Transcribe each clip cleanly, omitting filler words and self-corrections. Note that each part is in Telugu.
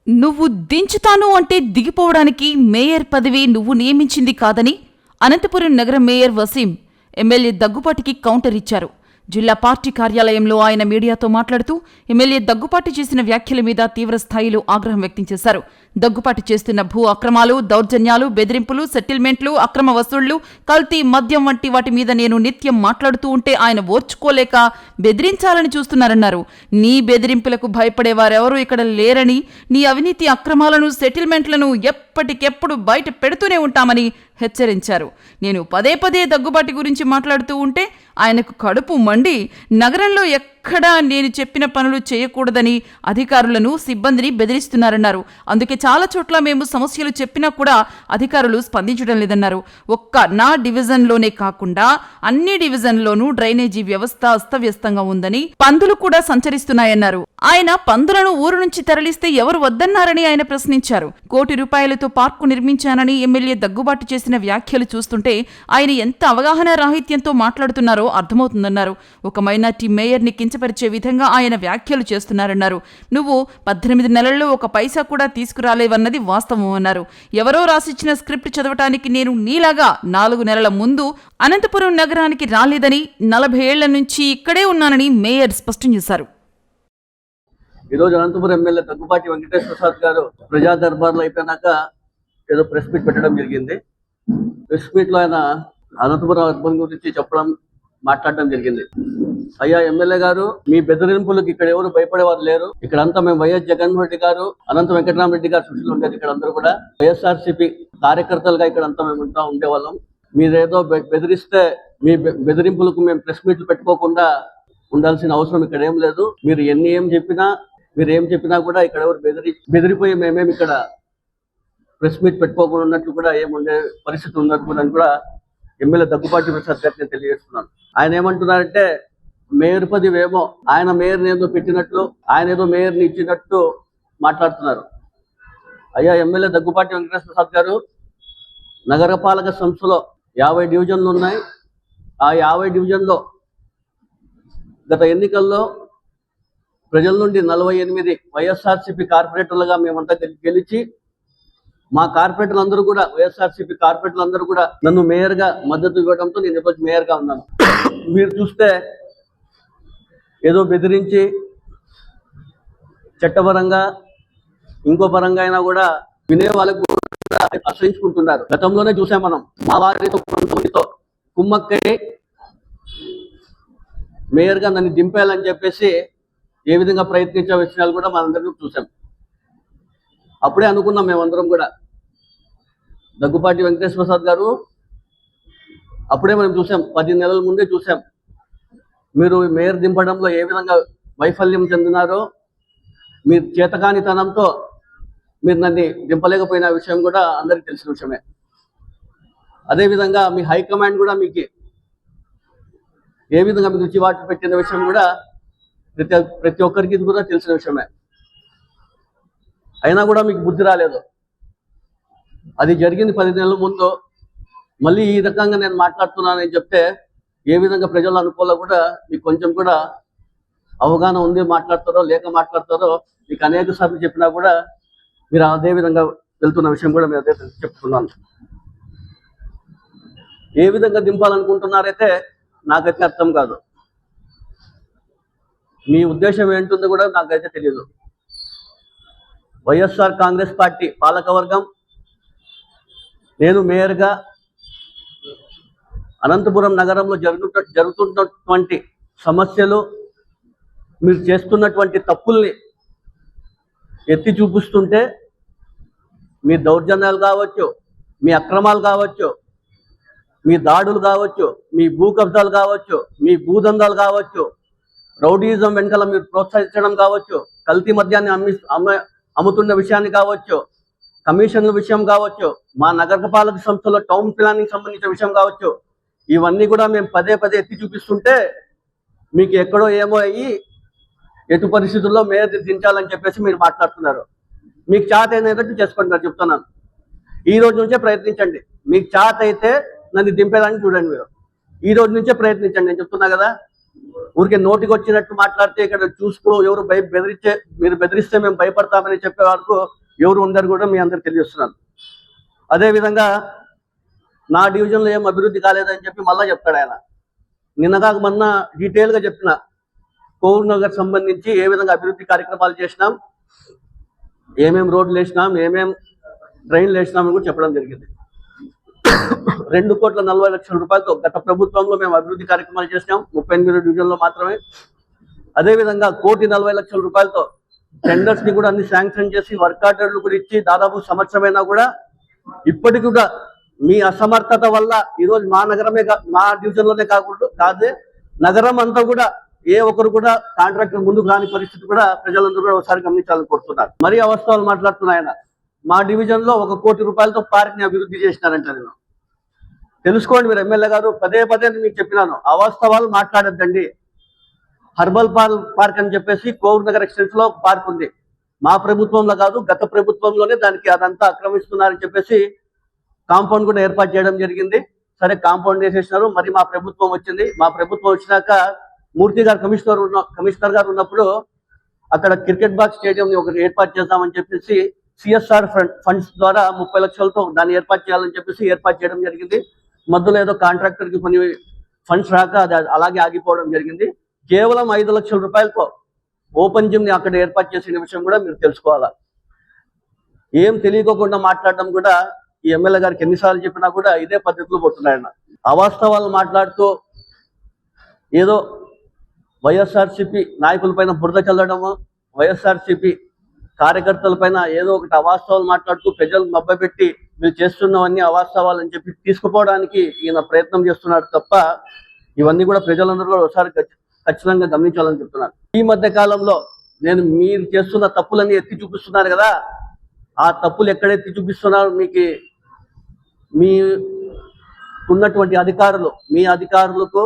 నువ్వు దించుతాను అంటే దిగిపోవడానికి మేయర్ పదవి నువ్వు నియమించింది కాదని అనంతపురం నగర మేయర్ వసీం ఎమ్మెల్యే దగ్గుపాటికి కౌంటర్ ఇచ్చారు. జిల్లా పార్టీ కార్యాలయంలో ఆయన మీడియాతో మాట్లాడుతూ ఎమ్మెల్యే దగ్గుపాటి చేసిన వ్యాఖ్యల మీద తీవ్ర స్థాయిలో ఆగ్రహం వ్యక్తం చేశారు. దగ్గుపాటి చేస్తున్న భూ అక్రమాలు, దౌర్జన్యాలు, బెదిరింపులు, సెటిల్మెంట్లు, అక్రమ వసూళ్లు, కల్తీ మద్యం వంటి వాటి మీద నేను నిత్యం మాట్లాడుతూ ఉంటే ఆయన ఓర్చుకోలేక బెదిరించాలని చూస్తున్నారన్నారు. నీ బెదిరింపులకు భయపడేవారెవరూ ఇక్కడ లేరని, నీ అవినీతి అక్రమాలను, సెటిల్మెంట్లను ఎప్పటికెప్పుడు బయట పెడుతూనే ఉంటామని హెచ్చరించారు. నేను పదే పదే దగ్గుబాటి గురించి మాట్లాడుతూ ఉంటే ఆయనకు కడుపు మండి నగరంలో ఎక్కడా నేను చెప్పిన పనులు చేయకూడదని అధికారులను, సిబ్బందిని బెదిరిస్తున్నారన్నారు. అందుకే చాలా చోట్ల మేము సమస్యలు చెప్పినా కూడా అధికారులు స్పందించడం లేదన్నారు. ఒక్క నా డివిజన్లోనే కాకుండా అన్ని డివిజన్లోనూ డ్రైనేజీ వ్యవస్థ అస్తవ్యస్తంగా ఉందని, పందులు కూడా సంచరిస్తున్నాయన్నారు. ఆయన పందులను ఊరు నుంచి తరలిస్తే ఎవరు వద్దన్నారని ఆయన ప్రశ్నించారు. ₹1 పార్కు నిర్మించానని ఎమ్మెల్యే దగ్గుబాటు చేసిన వ్యాఖ్యలు చూస్తుంటే ఆయన ఎంత అవగాహన రాహిత్యంతో మాట్లాడుతున్నారో అర్థమవుతుందన్నారు. ఒక మైనార్టీ మేయర్ని కించపరిచే విధంగా ఆయన వ్యాఖ్యలు చేస్తున్నారన్నారు. నువ్వు 18 నెలల్లో ఒక పైసా కూడా తీసుకురాలేవన్నది వాస్తవం అన్నారు. ఎవరో రాసిచ్చిన స్క్రిప్ట్ చదవటానికి నేను నీలాగా 4 నెలల ముందు అనంతపురం నగరానికి రాలేదని, 40 ఏళ్ల నుంచి ఇక్కడే ఉన్నానని మేయర్ స్పష్టం చేశారు. ఈరోజు అనంతపురం ఎమ్మెల్యే దగ్గుపాటి వెంకటేశ్వర ప్రసాద్ గారు ప్రజా దర్బార్లో అయిపోయినాక ఏదో ప్రెస్ మీట్ పెట్టడం జరిగింది. ప్రెస్ మీట్ లో ఆయన అనంతపురం అర్బన్ గురించి మాట్లాడడం జరిగింది. అయ్యా ఎమ్మెల్యే గారు, మీ బెదిరింపులకు ఇక్కడ ఎవరు భయపడేవారు లేరు. ఇక్కడంతా మేము వైఎస్ జగన్మోహన్ రెడ్డి గారు, అనంత వెంకటరామరెడ్డి గారు సృష్టిలో ఉండేది. ఇక్కడ అందరూ కూడా వైఎస్ఆర్సీపీ కార్యకర్తలుగా ఇక్కడంతా మేము ఉండేవాళ్ళం. మీరేదో బెదిరిస్తే మీ బెదిరింపులకు మేము ప్రెస్ మీట్లు పెట్టుకోకుండా ఉండాల్సిన అవసరం ఇక్కడ ఏం లేదు. మీరు మీరు ఏం చెప్పినా కూడా ఇక్కడ ఎవరు బెదిరిపోయి మేమేమి ఇక్కడ ప్రెస్ మీట్ పెట్టుకోకుండా ఉన్నట్లు కూడా ఏముండే పరిస్థితి ఉన్నట్టు కూడా ఎమ్మెల్యే దగ్గుపాటి ప్రసాద్ గారికి నేను తెలియజేస్తున్నాను. ఆయన ఏమంటున్నారంటే మేయర్ పదవి ఏమో ఆయన మేయర్ని ఏదో పెట్టినట్లు, ఆయన ఏదో మేయర్ని ఇచ్చినట్టు మాట్లాడుతున్నారు. అయ్యా ఎమ్మెల్యే దగ్గుపాటి వెంకటేశ్వర ప్రసాద్ గారు, నగరపాలక సంస్థలో 50 డివిజన్లు ఉన్నాయి. ఆ 50 డివిజన్లో గత ఎన్నికల్లో ప్రజల నుండి 48 వైఎస్ఆర్సీపీ కార్పొరేటర్లుగా మేమంతా గెలిచి, మా కార్పొరేటర్లు అందరూ కూడా వైఎస్ఆర్సీపీ కార్పొరేటర్లు అందరూ కూడా నన్ను మేయర్గా మద్దతు ఇవ్వడంతో నేను ఈరోజు మేయర్గా ఉన్నాను. మీరు చూస్తే ఏదో బెదిరించి చట్టపరంగా ఇంకో పరంగా అయినా కూడా వినే వాళ్ళకు కూడా ఆశ్రయించుకుంటున్నారు. గతంలోనే చూసాం మనం, మా వారితో కొంతమందితో కుమ్మక్కై మేయర్గా నన్ను దింపేయాలని చెప్పేసి ఏ విధంగా ప్రయత్నించే విషయాలు కూడా మనందరికీ చూసాం. అప్పుడే అనుకున్నాం మేమందరం కూడా, దగ్గుపాటి వెంకటేశ్వర ప్రసాద్ గారు అప్పుడే మనం చూసాం, 10 నెలల ముందే చూసాం మీరు మేయర్ దింపడంలో ఏ విధంగా వైఫల్యం చెందినారో, మీరు చేతకానితనంతో మీరు నన్ను దింపలేకపోయిన విషయం కూడా అందరికీ తెలిసిన విషయమే. అదేవిధంగా మీ హైకమాండ్ కూడా మీకు ఏ విధంగా మీకు చివాటు పెట్టిన విషయం కూడా ప్రతి ఒక్కరికి ఇది కూడా తెలిసిన విషయమే. అయినా కూడా మీకు బుద్ధి రాలేదు. అది జరిగింది 10 నెలల ముందు. మళ్ళీ ఈ రకంగా నేను మాట్లాడుతున్నానని చెప్తే ఏ విధంగా ప్రజలు అనుకోలో కూడా మీకు కొంచెం కూడా అవగాహన ఉంది. మాట్లాడతారో లేక మాట్లాడతారో మీకు అనేక సార్లు చెప్పినా కూడా మీరు అదే విధంగా వెళ్తున్న విషయం కూడా మీరు అదే చెప్తున్నాను. ఏ విధంగా దింపాలనుకుంటున్నారైతే నాకైతే అర్థం కాదు. మీ ఉద్దేశం ఏంటుందో కూడా నాకైతే తెలియదు. వైఎస్ఆర్ కాంగ్రెస్ పార్టీ పాలకవర్గం, నేను మేయర్గా అనంతపురం నగరంలో జరుగుతున్నటువంటి సమస్యలు, మీరు చేస్తున్నటువంటి తప్పుల్ని ఎత్తి చూపిస్తుంటే, మీ దౌర్జన్యాలు కావచ్చు, మీ అక్రమాలు కావచ్చు, మీ దాడులు కావచ్చు, మీ భూ కబ్జాలు కావచ్చు, మీ భూదందాలు కావచ్చు, రౌడీయిజం వెనకాల మీరు ప్రోత్సహించడం కావచ్చు, కల్తీ మద్యాన్ని అమ్ముతున్న విషయాన్ని కావచ్చు, కమిషన్ల విషయం కావచ్చు, మా నగరపాలక సంస్థలో టౌన్ ప్లానింగ్ సంబంధించిన విషయం కావచ్చు, ఇవన్నీ కూడా మేము పదే పదే ఎత్తి చూపిస్తుంటే మీకు ఎక్కడో ఏమో అయ్యి ఎటు పరిస్థితుల్లో మేయర్ దించాలని చెప్పేసి మీరు మాట్లాడుతున్నారు. మీకు చేత అయినట్టు చేసుకుంటున్నారు. చెప్తున్నాను, ఈ రోజు నుంచే ప్రయత్నించండి. మీకు చేత అయితే నన్ను దింపేదానికి చూడండి. మీరు ఈ రోజు నుంచే ప్రయత్నించండి. నేను చెప్తున్నా కదా, ఊరికే నోటికి వచ్చినట్టు మాట్లాడితే ఇక్కడ చూసుకో ఎవరు మీరు బెదిరిస్తే మేము భయపడతామని చెప్పే వరకు ఎవరు ఉండరు కూడా మీ అందరికి తెలియజేస్తున్నాను. అదేవిధంగా నా డివిజన్లో ఏం అభివృద్ధి కాలేదని చెప్పి మళ్ళీ చెప్తాడు ఆయన. నిన్నగాక మొన్న డీటెయిల్గా చెప్పిన కోవూరు నగర్ సంబంధించి ఏ విధంగా అభివృద్ధి కార్యక్రమాలు చేసినాం, ఏమేం రోడ్లు వేసినాం, ఏమేం ట్రైన్లు వేసినామని కూడా చెప్పడం జరిగింది. 2,40,00,000 రూపాయలతో గత ప్రభుత్వంలో మేము అభివృద్ధి కార్యక్రమాలు చేసినాం 38 డివిజన్లో మాత్రమే. అదేవిధంగా 1,40,00,000 రూపాయలతో టెండర్స్ ని కూడా అన్ని శాంక్షన్ చేసి వర్క్ ఆర్డర్లు కూడా ఇచ్చి దాదాపు సంవత్సరమైనా కూడా ఇప్పటికి కూడా మీ అసమర్థత వల్ల ఈరోజు మా నగరమే మా డివిజన్లోనే కాదే నగరం అంతా కూడా ఏ ఒక్కరు కూడా కాంట్రాక్టర్ ముందుకు రాని పరిస్థితి కూడా ప్రజలందరూ కూడా ఒకసారి గమనించాలని కోరుతున్నారు. మరీ అవాస్తవాలు మాట్లాడుతున్నా ఆయన. మా డివిజన్ లో 1 కోటి రూపాయలతో పార్క్ ని అభివృద్ధి చేసినారంట. నేను తెలుసుకోండి, మీరు ఎమ్మెల్యే గారు పదే మీకు చెప్పినాను, అవాస్తవాలు మాట్లాడద్దండి. హర్బల్ పార్క్ అని చెప్పేసి కోవూరు నగర్ ఎక్స్టెన్షన్ లో పార్క్ ఉంది. మా ప్రభుత్వంలో కాదు, గత ప్రభుత్వంలోనే దానికి అదంతా ఆక్రమిస్తున్నారని చెప్పేసి కాంపౌండ్ కూడా ఏర్పాటు చేయడం జరిగింది. సరే, కాంపౌండ్ వేసేసినారు. మరి మా ప్రభుత్వం వచ్చింది. మా ప్రభుత్వం వచ్చినాక మూర్తి గారు కమిషనర్ గారు ఉన్నప్పుడు అక్కడ క్రికెట్ బాక్స్ స్టేడియం ఒకటి ఏర్పాటు చేద్దామని చెప్పేసి సిఎస్ఆర్ ఫండ్స్ ద్వారా 30 లక్షలతో దాన్ని ఏర్పాటు చేయాలని చెప్పేసి ఏర్పాటు చేయడం జరిగింది. మధ్యలో ఏదో కాంట్రాక్టర్ కి కొన్ని ఫండ్స్ రాక అది అలాగే ఆగిపోవడం జరిగింది. కేవలం 5 లక్షల రూపాయలతో ఓపెన్ జిమ్ ని అక్కడ ఏర్పాటు చేసిన విషయం కూడా మీరు తెలుసుకోవాలా. ఏం తెలియకోకుండా మాట్లాడడం కూడా ఈ ఎమ్మెల్యే గారికి ఎన్నిసార్లు చెప్పినా కూడా ఇదే పద్ధతిలో పోతున్నాయన్న. అవాస్తవాలు మాట్లాడుతూ ఏదో వైఎస్ఆర్సీపీ నాయకులపైన బురద చల్లడము, వైఎస్ఆర్సీపీ కార్యకర్తలపైన ఏదో ఒకటి అవాస్తవాలు మాట్లాడుతూ ప్రజలు మభ్యపెట్టి వీళ్ళు చేస్తున్నవన్నీ అవాస్తవాలు అని చెప్పి తీసుకుపోవడానికి ఈయన ప్రయత్నం చేస్తున్నాడు తప్ప ఇవన్నీ కూడా ప్రజలందరూ కూడా ఒకసారి ఖచ్చితంగా గమనించాలని చెప్తున్నారు. ఈ మధ్య కాలంలో నేను మీరు చేస్తున్న తప్పులన్నీ ఎత్తి చూపిస్తున్నారు కదా, ఆ తప్పులు ఎక్కడెత్తి చూపిస్తున్నారు మీ ఉన్నటువంటి అధికారులు, మీ అధికారులకు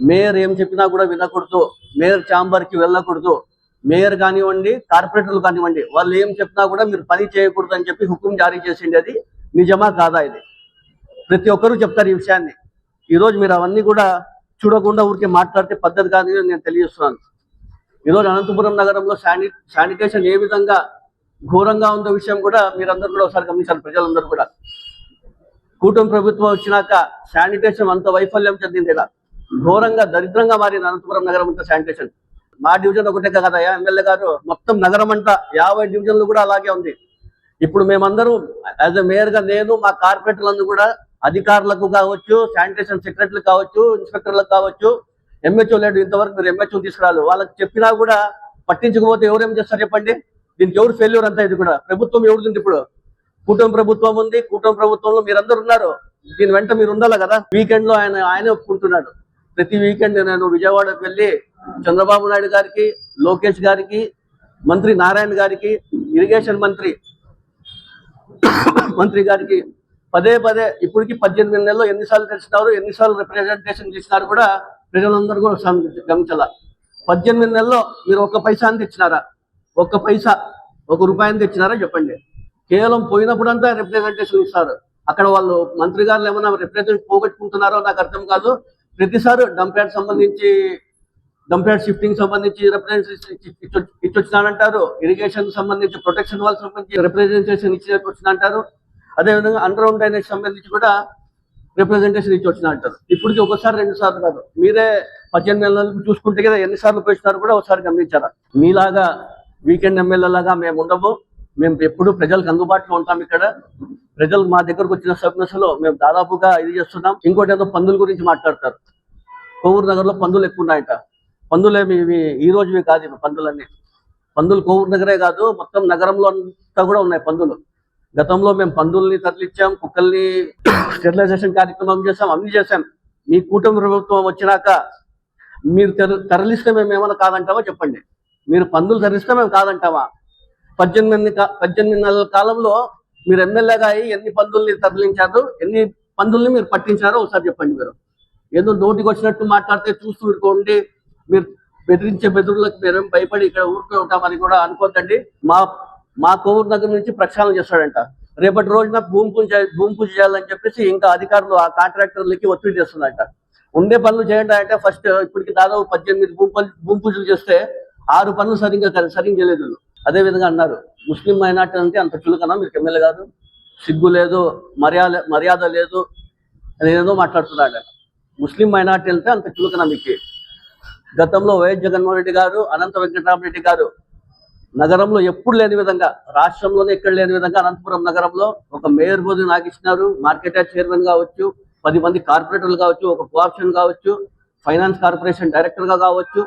మేయర్ ఏం చెప్పినా కూడా వినకూడదు, మేయర్ ఛాంబర్కి వెళ్ళకూడదు, మేయర్ కానివ్వండి కార్పొరేటర్లు కానివ్వండి వాళ్ళు ఏం చెప్పినా కూడా మీరు పని చేయకూడదు అని చెప్పి హుకుం జారీ చేసింది. అది నిజమా కాదా? ఇది ప్రతి ఒక్కరూ చెప్తారు ఈ విషయాన్ని. ఈరోజు మీరు అవన్నీ కూడా చూడకుండా ఊరికే మాట్లాడితే పద్ధతి కాదని నేను తెలియజేస్తున్నాను. ఈరోజు అనంతపురం నగరంలో శానిటేషన్ ఏ విధంగా ఘోరంగా ఉందో విషయం కూడా మీరందరూ కూడా ఒకసారి గమనించాలి. ప్రజలందరూ కూడా కూటమి ప్రభుత్వం వచ్చినాక శానిటేషన్ అంత వైఫల్యం చెందింది. ఇలా ఘోరంగా దరిద్రంగా మారింది అనంతపురం నగరం అంతా శానిటేషన్. మా డివిజన్ ఒకటే కదా ఎమ్మెల్యే గారు, మొత్తం నగరం అంతా 50 డివిజన్లు కూడా అలాగే ఉంది. ఇప్పుడు మేమందరూ యాజ్ ఎ మేయర్ గా నేను మా కార్పొరేటర్లందరూ కూడా అధికారులకు కావచ్చు, శానిటేషన్ సెక్రటరీలు కావచ్చు, ఇన్స్పెక్టర్లకు కావచ్చు, ఎంహెచ్ఓ లేడు ఇంతవరకు మీరు ఎంహెచ్ఓ తీసుకురాలి. వాళ్ళకి చెప్పినా కూడా పట్టించకపోతే ఎవరేం చేస్తారు చెప్పండి? దీనికి ఎవరు ఫెయిల్యూర్ అంతా? ఇది కూడా ప్రభుత్వం ఎవరుంది? ఇప్పుడు కూటమి ప్రభుత్వం ఉంది. కూటమి ప్రభుత్వంలో మీరందరూ ఉన్నారు. దీని వెంట మీరు ఉండాలి కదా. వీకెండ్ లో ఆయనే ఒప్పుకుంటున్నాడు. ప్రతి వీకెండ్ నేను విజయవాడకు వెళ్ళి చంద్రబాబు నాయుడు గారికి, లోకేష్ గారికి, మంత్రి నారాయణ గారికి, ఇరిగేషన్ మంత్రి గారికి పదే ఇప్పటికి 18 నెలల్లో ఎన్నిసార్లు కలిసినారు, ఎన్నిసార్లు రిప్రజెంటేషన్ చేసినారు కూడా ప్రజలందరూ కూడా గమనించాల. 18 నెలల్లో మీరు 1 పైసా తెచ్చినారా? 1 పైసా, 1 రూపాయని తెచ్చినారా చెప్పండి? కేవలం పోయినప్పుడంతా రిప్రజెంటేషన్ ఇస్తారు. అక్కడ వాళ్ళు మంత్రి గారు ఏమన్నా రిప్రజెంటేషన్ పోగొట్టుకుంటున్నారో నాకు అర్థం కాదు. ప్రతిసారి డంప్యార్డ్ షిఫ్టింగ్ సంబంధించి రిప్రజెంటేషన్ ఇచ్చొచ్చినారంటారు. ఇరిగేషన్ సంబంధించి ప్రొటెక్షన్ వాళ్ళకి సంబంధించి రిప్రజెంటేషన్ ఇచ్చినట్టు అదేవిధంగా అండర్ గ్రౌండ్ డ్రైనేజ్ సంబంధించి కూడా రిప్రజెంటేషన్ ఇచ్చి అంటారు. ఇప్పటికి 1 సారి 2 సార్లు కాదు, మీరే 18 నెలలు చూసుకుంటే కదా ఎన్నిసార్లు పోయినారు కూడా ఒకసారి గమనించారా? మీలాగా వీకెండ్ ఎమ్మెల్యే లాగా మేము ఉండము. మేము ఎప్పుడు ప్రజలకు అందుబాటులో ఉంటాం. ఇక్కడ ప్రజలు మా దగ్గరకు వచ్చిన సమస్యలో మేము దాదాపుగా ఇది చేస్తున్నాం. ఇంకోటి ఏదో పందుల గురించి మాట్లాడతారు. కోవూరు నగర్లో పందులు ఎక్కువ ఉన్నాయట. పందులేమి ఇవి ఈ రోజువి కాదు. ఇవి పందులు కోవూరు నగరే కాదు, మొత్తం నగరంలో అంతా కూడా ఉన్నాయి పందులు. గతంలో మేము పందుల్ని తరలిచ్చాం, కుక్కల్ని స్టెరిలైజేషన్ కార్యక్రమం చేసాం, అన్ని చేశాం. మీ కూటమి ప్రభుత్వం వచ్చినాక మీరు తరలిస్తే మేము ఏమైనా కాదంటావా చెప్పండి? మీరు పందులు తరలిస్తే మేము కాదంటావా? 18 నెలల కాలంలో మీరు ఎమ్మెల్యేగా అయ్యి ఎన్ని పందుల్ని తరలించారు, ఎన్ని పందుల్ని మీరు పట్టించారో ఒకసారి చెప్పండి. మీరు ఏదో నోటికి వచ్చినట్టు మాట్లాడితే చూస్తూ ఉండి మీరు బెదిరించే బెదురులకు మేరేం భయపడి ఇక్కడ ఊరుకుని ఉంటామని కూడా అనుకోద్దండి. మా కోవూరు నగర్ నుంచి ప్రక్షాళన చేస్తాడంట. రేపటి రోజున భూమి పూజ చేయాలని చెప్పేసి ఇంకా అధికారులు ఆ కాంట్రాక్టర్లకి ఒత్తిడి చేస్తున్నారంట. ఉండే పనులు చేయండి అంటే ఫస్ట్ ఇప్పటికి దాదాపు 18 భూమి పూజలు చేస్తే 6 పనులు సరిగ్గా చేయలేదు. అదే విధంగా అన్నారు, ముస్లిం మైనార్టీ అంటే అంత చులకనా మీకు ఎమ్మెల్యే గారు? సిగ్గు లేదు, మర్యాద లేదు అని ఏదో మాట్లాడుతున్నాడు ఆయన. ముస్లిం మైనార్టీ అంటే అంత చులకనా మీకు? గతంలో వైఎస్ జగన్మోహన్ రెడ్డి గారు, అనంత వెంకటరామరెడ్డి గారు నగరంలో ఎప్పుడు లేని విధంగా, రాష్ట్రంలోనే ఎక్కడ లేని విధంగా అనంతపురం నగరంలో ఒక మేయర్ పదవి నాకు ఇచ్చినారు. మార్కెట్ యార్డ్ చైర్మన్ కావచ్చు, 10 మంది కార్పొరేటర్లు కావచ్చు, ఒక కోఆప్షన్ కావచ్చు, ఫైనాన్స్ కార్పొరేషన్ డైరెక్టర్గా కావచ్చు,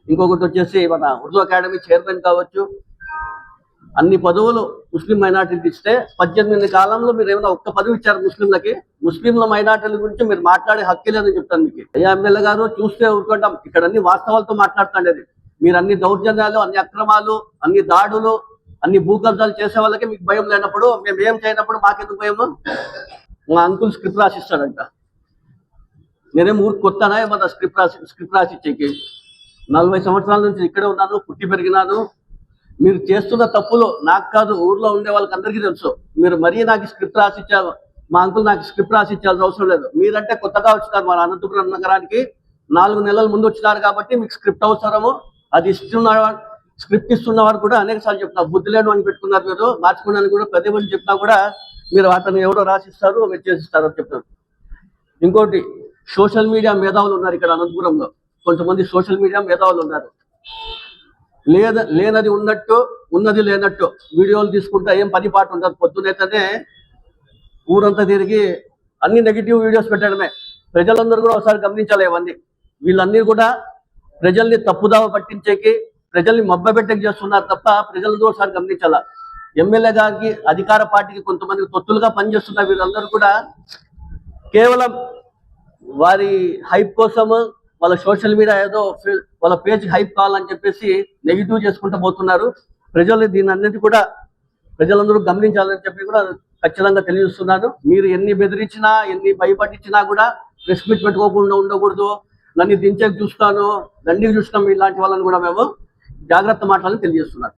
ఇంకొకటి వచ్చేసి మన ఉర్దూ అకాడమీ చైర్మన్ కావచ్చు. అన్ని పదవులు ముస్లిం మైనార్టీకి ఇస్తే 18 కాలంలో మీరు ఏమైనా ఒక్క పదవి ఇచ్చారు ముస్లింలకి? ముస్లింల మైనార్టీల గురించి మీరు మాట్లాడే హక్కు లేదని చెప్తాను మీకు. అయ్యా ఎమ్మెల్యే గారు, చూస్తే ఊరుకుంటాం, ఇక్కడ అన్ని వాస్తవాలతో మాట్లాడుతుండేది. మీరు అన్ని దౌర్జన్యాలు, అన్ని అక్రమాలు, అన్ని దాడులు, అన్ని భూకబ్జాలు చేసే వాళ్ళకి మీకు భయం లేనప్పుడు, మేము ఏం చేయనప్పుడు మాకెందుకు భయము? మా అంకుల్ స్క్రిప్ట్ రాసిస్తాడంట. నేనేం ఊరికి కొత్తనా ఏమన్నా స్క్రిప్ట్ రాసిచ్చేకి? 40 సంవత్సరాల నుంచి ఇక్కడే ఉన్నాను, పుట్టి పెరిగినాను. మీరు చేస్తున్న తప్పులు నాకు కాదు, ఊర్లో ఉండే వాళ్ళకి అందరికీ తెలుసు. మీరు మరీ నాకు స్క్రిప్ట్ రాసిచ్చారు, మా అంకుల్ నాకు స్క్రిప్ట్ రాసిచ్చాల్సిన అవసరం లేదు. మీరంటే కొత్తగా వచ్చినారు మన అనంతపురం నగరానికి, 4 నెలల ముందు వచ్చినారు కాబట్టి మీకు స్క్రిప్ట్ అవసరము. అది స్క్రిప్ట్ ఇస్తున్నవారు కూడా అనేక సార్లు చెప్తున్నారు, బుద్ధి లేడు అని పెట్టుకున్నారు మీరు, మార్చుకున్నాను కూడా పదే మంది చెప్పినా కూడా మీరు అతను ఎవరో రాసిస్తారు, మీరు చేసిస్తారు అని చెప్తారు. ఇంకోటి, సోషల్ మీడియా మేధావులు ఉన్నారు ఇక్కడ అనంతపురంలో. కొంతమంది సోషల్ మీడియా మేధావులు ఉన్నారు. లేనది ఉన్నట్టు, ఉన్నది లేనట్టు వీడియోలు తీసుకుంటే ఏం పని పాటు ఉండదు. పొద్దునైతేనే ఊరంతా తిరిగి అన్ని నెగిటివ్ వీడియోస్ పెట్టడమే. ప్రజలందరూ కూడా ఒకసారి గమనించాలి ఇవన్నీ. వీళ్ళన్నీ కూడా ప్రజల్ని తప్పుదావ పట్టించేకి, ప్రజల్ని మబ్బబెట్టకి చేస్తున్నారు తప్ప ప్రజలందరూ ఒకసారి గమనించాల. ఎమ్మెల్యే గారికి, అధికార పార్టీకి కొంతమంది తొత్తులుగా పనిచేస్తున్న వీళ్ళందరూ కూడా కేవలం వారి హైప్ కోసము, వాళ్ళ సోషల్ మీడియా ఏదో వాళ్ళ పేజ్ హైప్ కావాలని చెప్పేసి నెగిటివ్ చేసుకుంటూ పోతున్నారు. ప్రజలు దీని అన్నిటి కూడా ప్రజలందరూ గమనించాలని చెప్పి కూడా ఖచ్చితంగా తెలియజేస్తున్నాను. మీరు ఎన్ని బెదిరించినా, ఎన్ని భయపట్టించినా కూడా ప్రెస్ మీట్ పెట్టుకోకుండా ఉండకూడదు. నన్ను దించేకి చూస్తాను, దండికి చూస్తాం, ఇలాంటి వాళ్ళని కూడా మేము జాగ్రత్త మాట్లాడాలని తెలియజేస్తున్నాను.